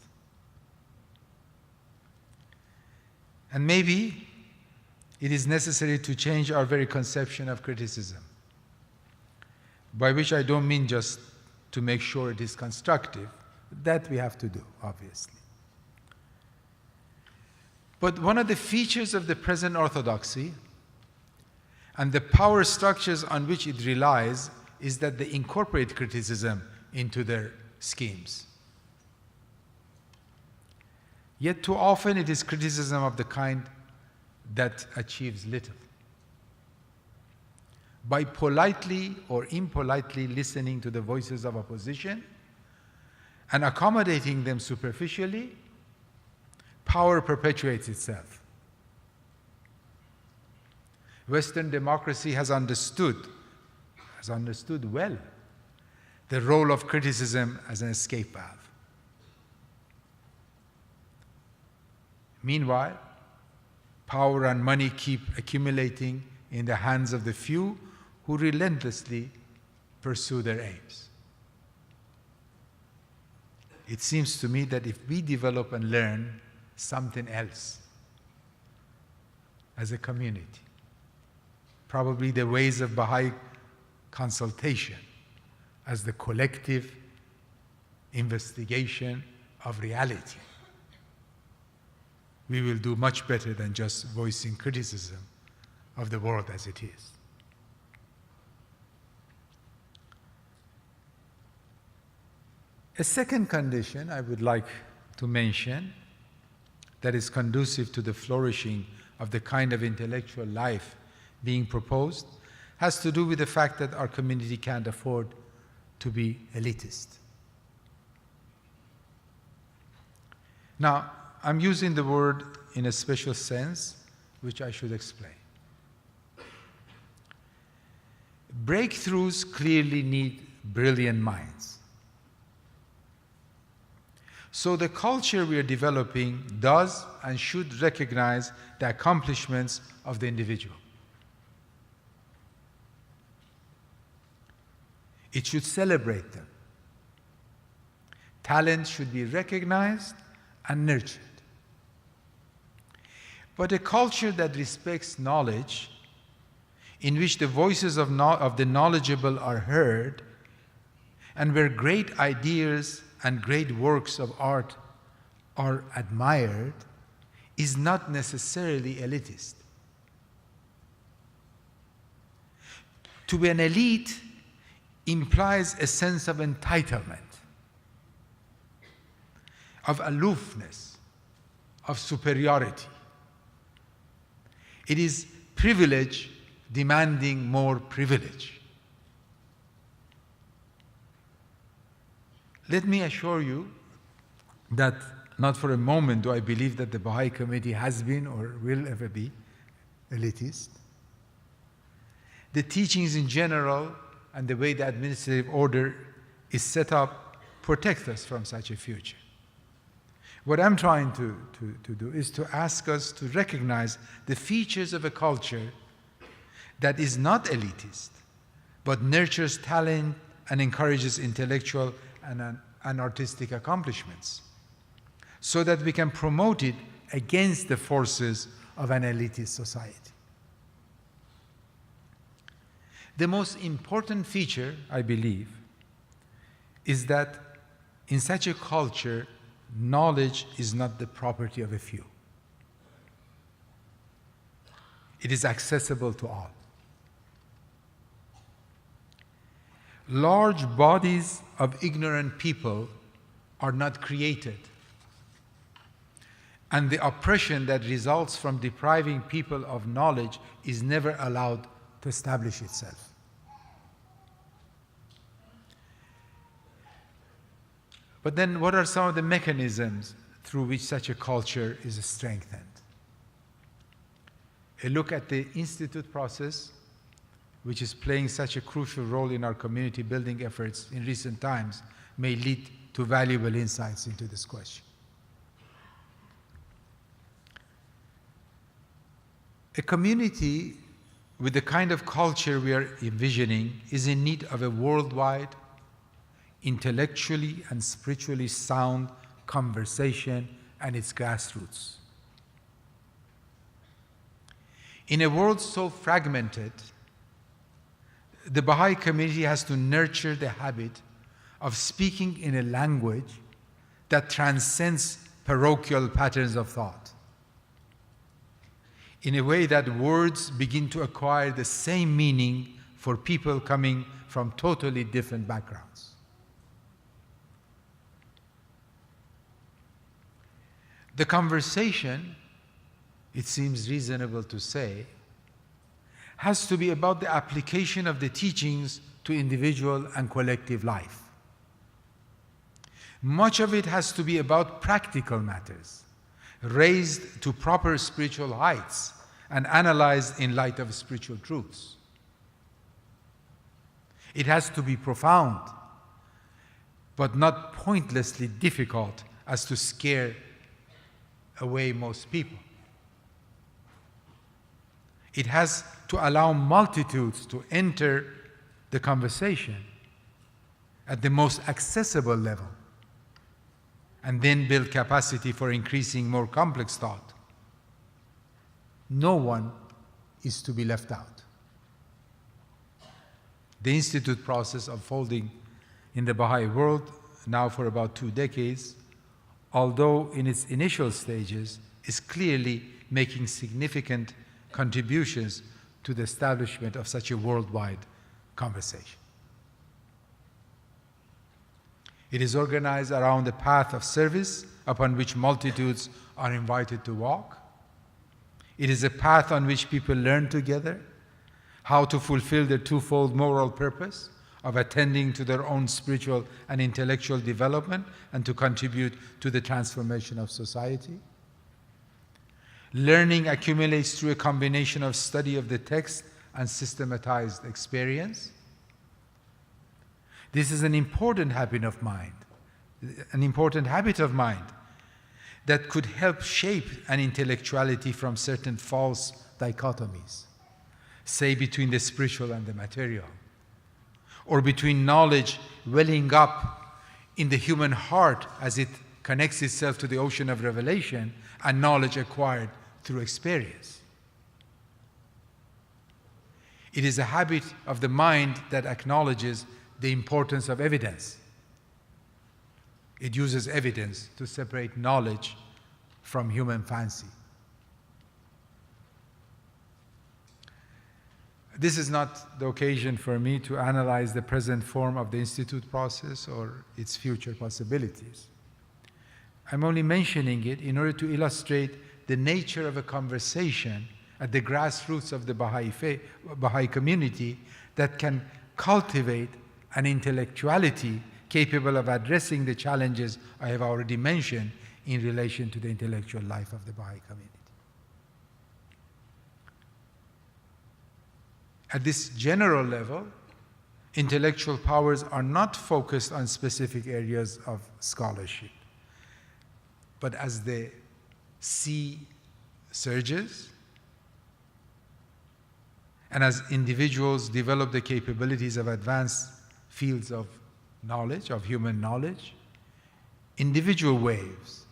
And maybe it is necessary to change our very conception of criticism, by which I don't mean just to make sure it is constructive. That we have to do, obviously. But one of the features of the present orthodoxy and the power structures on which it relies is that they incorporate criticism into their schemes. Yet too often it is criticism of the kind that achieves little. By politely or impolitely listening to the voices of opposition and accommodating them superficially, power perpetuates itself. Western democracy has understood well the role of criticism as an escape valve. Meanwhile, power and money keep accumulating in the hands of the few who relentlessly pursue their aims. It seems to me that if we develop and learn something else as a community, probably the ways of Bahá'í consultation as the collective investigation of reality, we will do much better than just voicing criticism of the world as it is. A second condition I would like to mention that is conducive to the flourishing of the kind of intellectual life being proposed has to do with the fact that our community can't afford to be elitist. Now, I'm using the word in a special sense, which I should explain. Breakthroughs clearly need brilliant minds. So the culture we are developing does and should recognize the accomplishments of the individual. It should celebrate them. Talent should be recognized and nurtured. But a culture that respects knowledge, in which the voices of the knowledgeable are heard, and where great ideas and great works of art are admired, is not necessarily elitist. To be an elite implies a sense of entitlement, of aloofness, of superiority. It is privilege demanding more privilege. Let me assure you that not for a moment do I believe that the Baha'i community has been or will ever be elitist. The teachings in general and the way the administrative order is set up protect us from such a future. What I'm trying to do is to ask us to recognize the features of a culture that is not elitist, but nurtures talent and encourages intellectual and artistic accomplishments, so that we can promote it against the forces of an elitist society. The most important feature, I believe, is that in such a culture, knowledge is not the property of a few. It is accessible to all. Large bodies of ignorant people are not created, and the oppression that results from depriving people of knowledge is never allowed to establish itself. But then what are some of the mechanisms through which such a culture is strengthened? A look at the institute process, which is playing such a crucial role in our community building efforts in recent times, may lead to valuable insights into this question. A community with the kind of culture we are envisioning is in need of a worldwide, intellectually and spiritually sound conversation and its grassroots. In a world so fragmented, the Baha'i community has to nurture the habit of speaking in a language that transcends parochial patterns of thought, in a way that words begin to acquire the same meaning for people coming from totally different backgrounds. The conversation, it seems reasonable to say, has to be about the application of the teachings to individual and collective life. Much of it has to be about practical matters, raised to proper spiritual heights and analyzed in light of spiritual truths. It has to be profound, but not pointlessly difficult as to scare away most people. It has to allow multitudes to enter the conversation at the most accessible level, and then build capacity for increasing more complex thought. No one is to be left out. The institute process unfolding in the Baha'i world now for about 2 decades, although in its initial stages, is clearly making significant contributions to the establishment of such a worldwide conversation. It is organized around a path of service upon which multitudes are invited to walk. It is a path on which people learn together how to fulfill their twofold moral purpose of attending to their own spiritual and intellectual development and to contribute to the transformation of society. Learning accumulates through a combination of study of the text and systematized experience. This is an important habit of mind that could help shape an intellectuality from certain false dichotomies, say between the spiritual and the material, or between knowledge welling up in the human heart as it connects itself to the ocean of revelation and knowledge acquired through experience. It is a habit of the mind that acknowledges the importance of evidence. It uses evidence to separate knowledge from human fancy. This is not the occasion for me to analyze the present form of the institute process or its future possibilities. I'm only mentioning it in order to illustrate the nature of a conversation at the grassroots of the Baha'i community that can cultivate an intellectuality capable of addressing the challenges I have already mentioned in relation to the intellectual life of the Baha'i community. At this general level, intellectual powers are not focused on specific areas of scholarship, but as the sea surges, and as individuals develop the capabilities of advanced fields of knowledge, of human knowledge, individual waves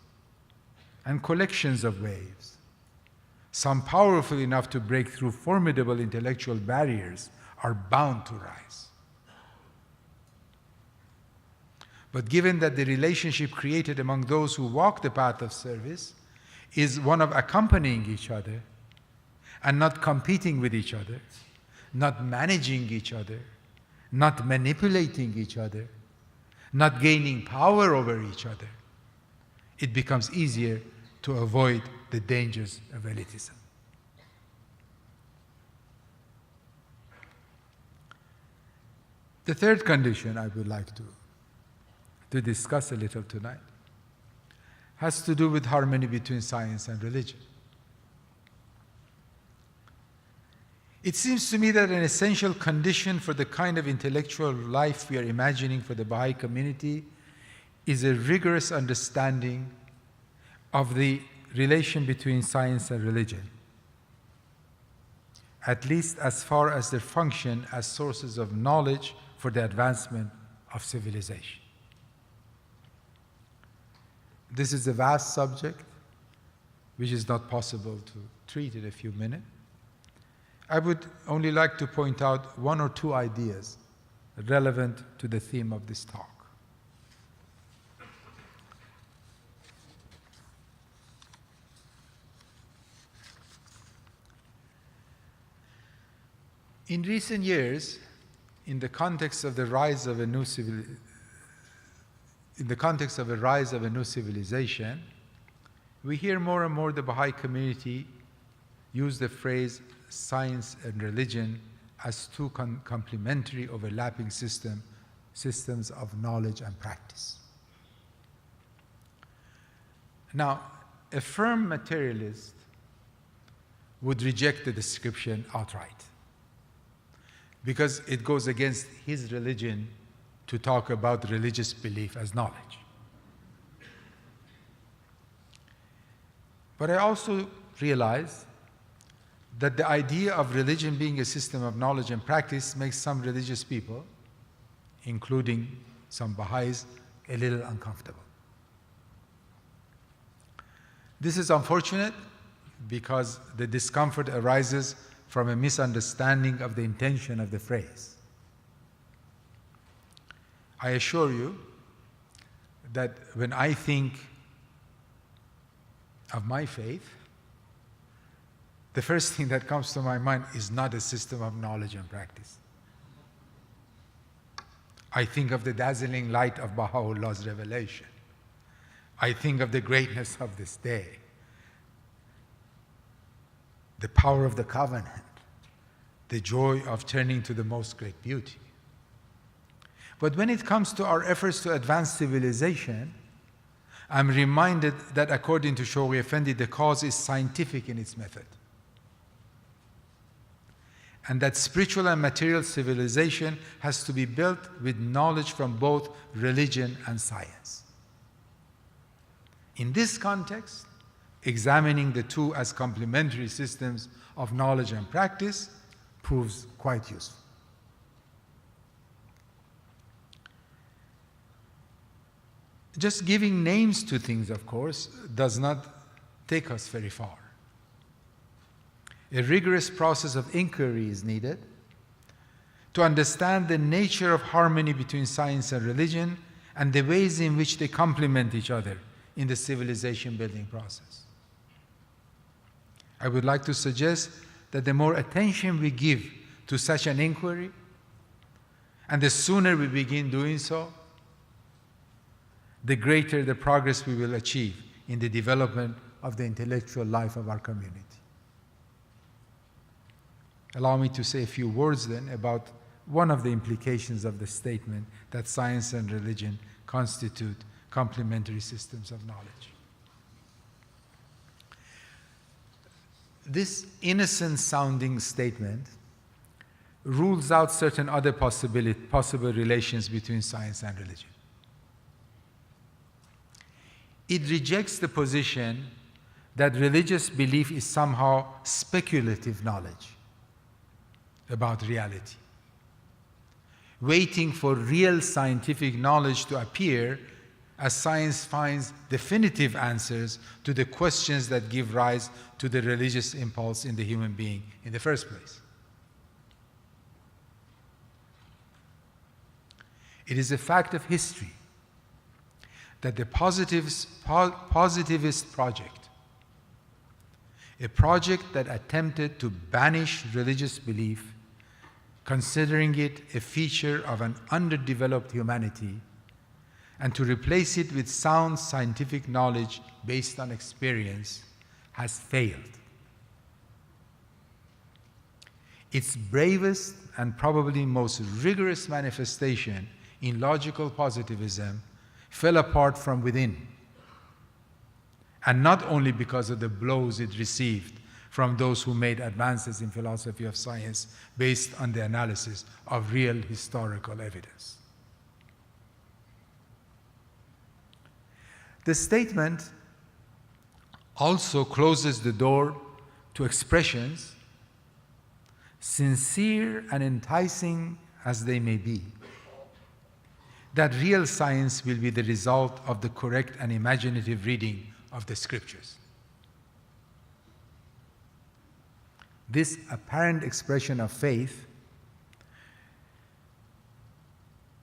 and collections of waves, some powerful enough to break through formidable intellectual barriers, are bound to rise. But given that the relationship created among those who walk the path of service is one of accompanying each other and not competing with each other, not managing each other, not manipulating each other, not gaining power over each other, it becomes easier to avoid the dangers of elitism. The third condition I would like to discuss a little tonight has to do with harmony between science and religion. It seems to me that an essential condition for the kind of intellectual life we are imagining for the Baha'i community is a rigorous understanding of the relation between science and religion, at least as far as their function as sources of knowledge for the advancement of civilization. This is a vast subject which is not possible to treat in a few minutes. I would only like to point out one or two ideas relevant to the theme of this talk. In recent years, in the context of the rise of a new civilization, we hear more and more the Baha'i community use the phrase science and religion as two complementary overlapping systems of knowledge and practice. Now, a firm materialist would reject the description outright, because it goes against his religion to talk about religious belief as knowledge. But I also realize that the idea of religion being a system of knowledge and practice makes some religious people, including some Baha'is, a little uncomfortable. This is unfortunate because the discomfort arises from a misunderstanding of the intention of the phrase. I assure you that when I think of my faith, the first thing that comes to my mind is not a system of knowledge and practice. I think of the dazzling light of Baha'u'llah's revelation. I think of the greatness of this day, the power of the covenant, the joy of turning to the most great beauty. But when it comes to our efforts to advance civilization, I'm reminded that according to Shoghi Effendi, the cause is scientific in its method, and that spiritual and material civilization has to be built with knowledge from both religion and science. In this context, examining the two as complementary systems of knowledge and practice proves quite useful. Just giving names to things, of course, does not take us very far. A rigorous process of inquiry is needed to understand the nature of harmony between science and religion and the ways in which they complement each other in the civilization building process. I would like to suggest that the more attention we give to such an inquiry, and the sooner we begin doing so, the greater the progress we will achieve in the development of the intellectual life of our community. Allow me to say a few words then about one of the implications of the statement that science and religion constitute complementary systems of knowledge. This innocent sounding statement rules out certain other possible relations between science and religion. It rejects the position that religious belief is somehow speculative knowledge about reality, waiting for real scientific knowledge to appear as science finds definitive answers to the questions that give rise to the religious impulse in the human being in the first place. It is a fact of history that the positivist project, a project that attempted to banish religious belief, considering it a feature of an underdeveloped humanity, and to replace it with sound scientific knowledge based on experience, has failed. Its bravest and probably most rigorous manifestation in logical positivism fell apart from within, and not only because of the blows it received from those who made advances in philosophy of science based on the analysis of real historical evidence. The statement also closes the door to expressions, sincere and enticing as they may be, that real science will be the result of the correct and imaginative reading of the scriptures. This apparent expression of faith,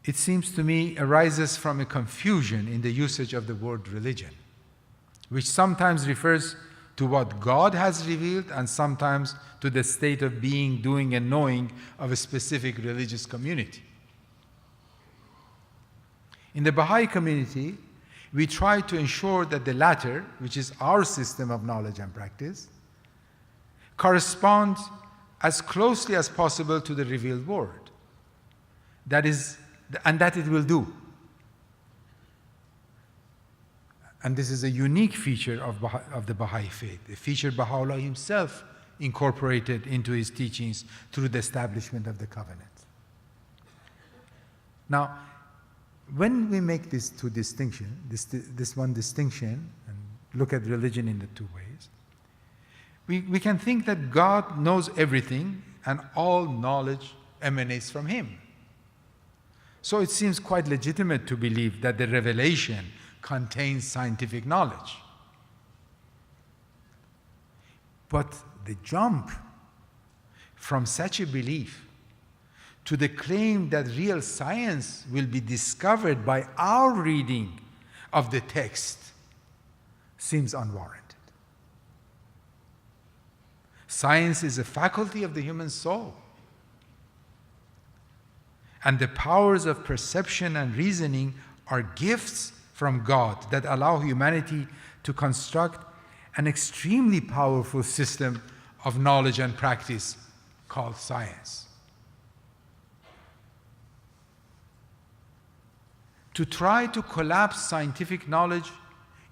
it seems to me, arises from a confusion in the usage of the word religion, which sometimes refers to what God has revealed and sometimes to the state of being, doing, and knowing of a specific religious community. In the Bahá'í community, we try to ensure that the latter, which is our system of knowledge and practice, corresponds as closely as possible to the revealed word. That it will do. And this is a unique feature of the Bahá'í faith, a feature Baha'u'llah himself incorporated into his teachings through the establishment of the covenant. Now, when we make these two distinctions, this one distinction, and look at religion in the two ways, we can think that God knows everything and all knowledge emanates from him. So it seems quite legitimate to believe that the revelation contains scientific knowledge. But the jump from such a belief to the claim that real science will be discovered by our reading of the text seems unwarranted. Science is a faculty of the human soul, and the powers of perception and reasoning are gifts from God that allow humanity to construct an extremely powerful system of knowledge and practice called science. To try to collapse scientific knowledge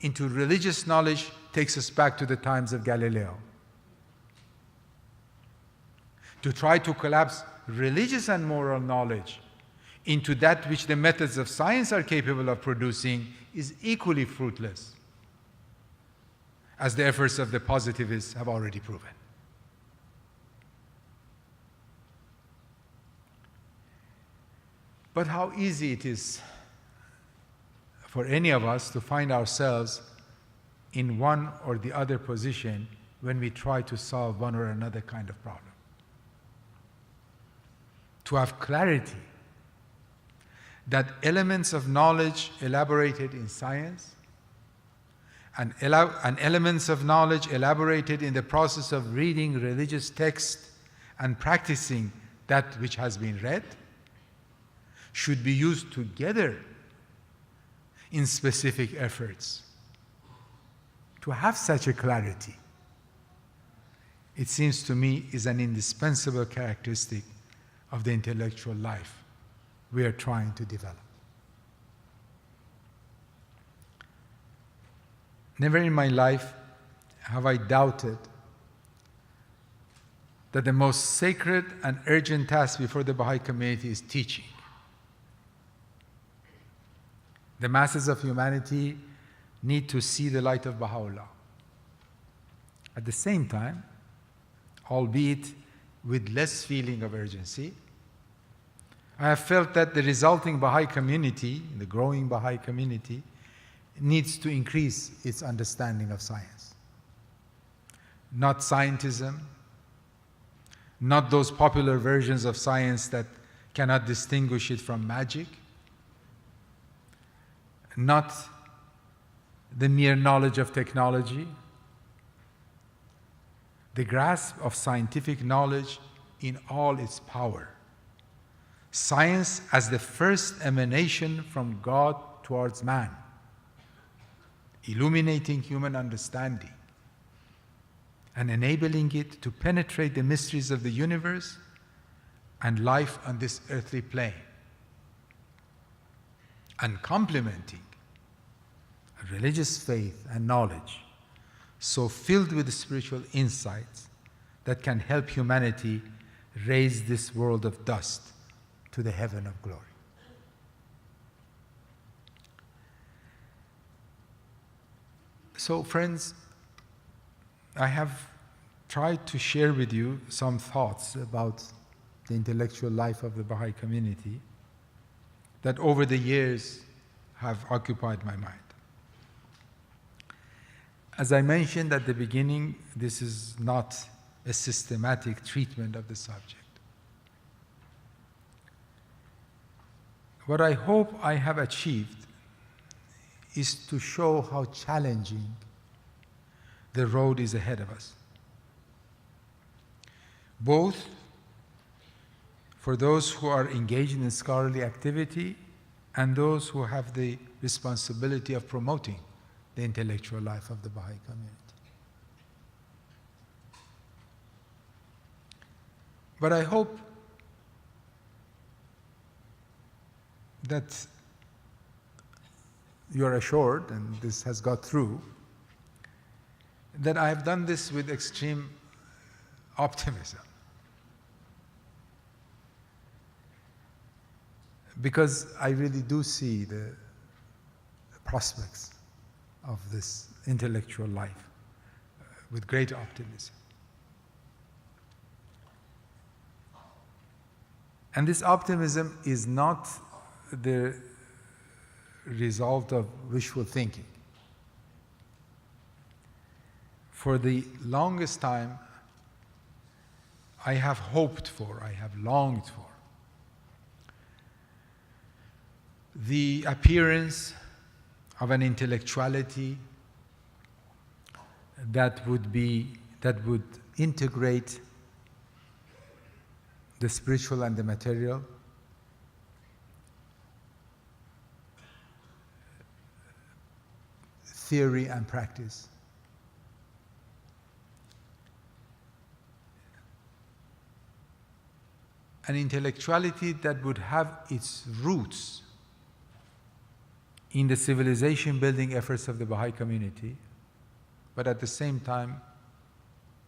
into religious knowledge takes us back to the times of Galileo. To try to collapse religious and moral knowledge into that which the methods of science are capable of producing is equally fruitless, as the efforts of the positivists have already proven. But how easy it is for any of us to find ourselves in one or the other position when we try to solve one or another kind of problem. To have clarity that elements of knowledge elaborated in science and elements of knowledge elaborated in the process of reading religious text and practicing that which has been read should be used together in specific efforts. To have such a clarity, it seems to me, is an indispensable characteristic of the intellectual life we are trying to develop. Never in my life have I doubted that the most sacred and urgent task before the Baha'i community is teaching. The masses of humanity need to see the light of Baha'u'llah. At the same time, albeit with less feeling of urgency, I have felt that the resulting Baha'i community, the growing Baha'i community, needs to increase its understanding of science. Not scientism, not those popular versions of science that cannot distinguish it from magic, not the mere knowledge of technology, the grasp of scientific knowledge in all its power. Science as the first emanation from God towards man, illuminating human understanding and enabling it to penetrate the mysteries of the universe and life on this earthly plane, and complementing a religious faith and knowledge so filled with spiritual insights that can help humanity raise this world of dust to the heaven of glory. So, friends, I have tried to share with you some thoughts about the intellectual life of the Baha'i community that over the years have occupied my mind. As I mentioned at the beginning, this is not a systematic treatment of the subject. What I hope I have achieved is to show how challenging the road is ahead of us, both for those who are engaged in scholarly activity and those who have the responsibility of promoting the intellectual life of the Baha'i community. But I hope that you are assured, and this has got through, that I have done this with extreme optimism. Because I really do see the prospects of this intellectual life with great optimism. And this optimism is not the result of wishful thinking. For the longest time, I have hoped for, I have longed for the appearance of an intellectuality that would integrate the spiritual and the material, theory and practice. An intellectuality that would have its roots in the civilization building efforts of the Baha'i community, but at the same time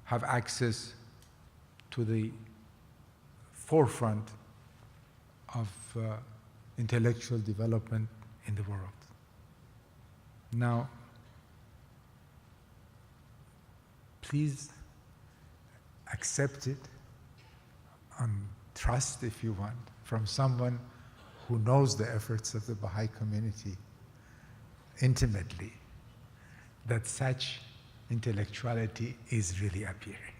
have access to the forefront of intellectual development in the world. Now, please accept it and trust, if you want, from someone who knows the efforts of the Baha'i community intimately, that such intellectuality is really appearing.